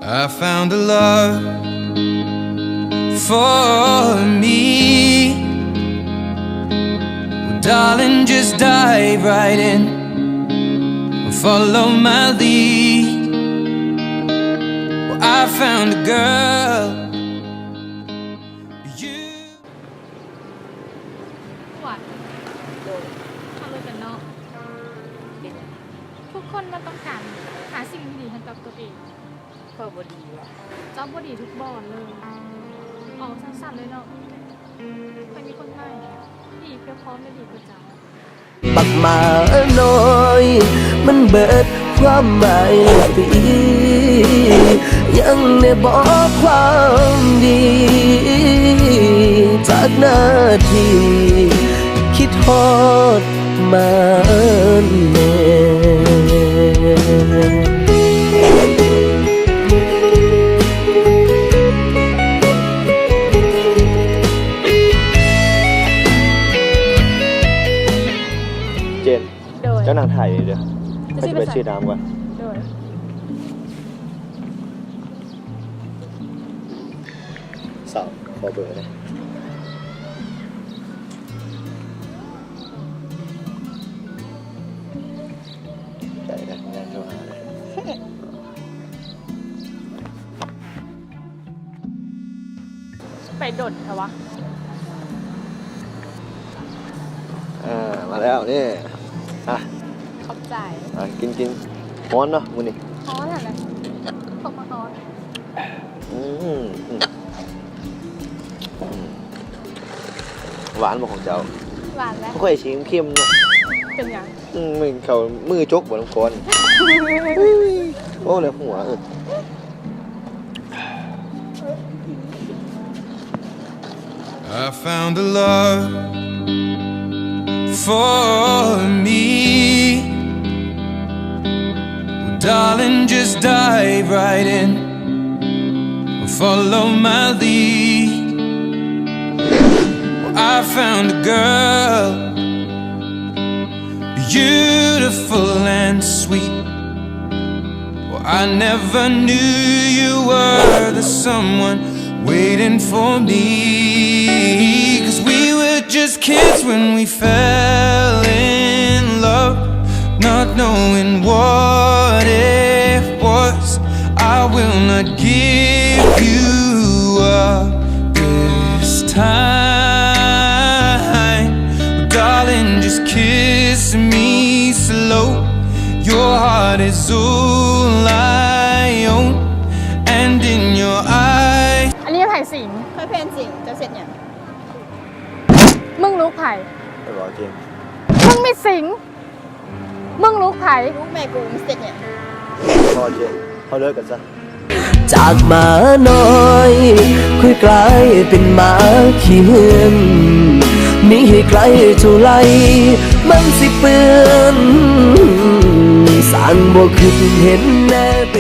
I found a love for me. Well, darling, just dive right in and follow my lead. Well, I found a girl. You. หวานทำเลยกันเนาะทุกคนมันต้องการหาสิ่งดีให้กับตัวเองเพื่อบดีว่ะเจ้าบดีทุกบอนเลยออกสั้นๆเลยเนาะใครมีคนใหม่ดีเพื่อพร้อมและดีกว่าเจ้าปักมาน้อยมันเบิดความหมายปียังได้บอกความดีจากหน้าที่คิดฮอดมาแน่เจ้านางถ่ายเดี๋ยวไปจะไปชื่อน้ำก่อนสาวขอเบอร์เลยใจกันแน่นอนเลยไปโดดเหรอวะมาแล้วนี่ขอบใจกินฮ้อนเนาะมื้อนี้ฮ้อนอะไรขอบมาฮ้อนหวานบ่ของเจ้าหวานแล้วบ่ค่อยชิมเค็มเนาะเป็นหยังมึงเขามือจกบ่น้ำก้อนโอ้เลยหัวI found a love for me. Well, darling, just dive right in and follow my lead. Well, I found a girl, beautiful and sweet. Well, I never knew you were the someone waiting for me, 'cause we were just kids when we fell in love, not knowing what it was. I will not give you up this time, darling, just kiss me slow. Your heart is all I own, and in your eyesไผ่สิงเคยเพนสิงจะเสร็จเนี่ยมึงลูกไผ่ไม่บอกจริงมึงไม่สิงมึงลูกไผ่ลูกแม่กูเสร็จเนี่ยพอจริงเขาเลิกกันซะจากหมาน้อยค่อยกลายเป็นหมาขี้เหือนมีให้ไกลเท่าไรมันสิเปื้อนสร้างบ่ขึ้นเห็นแน่ไป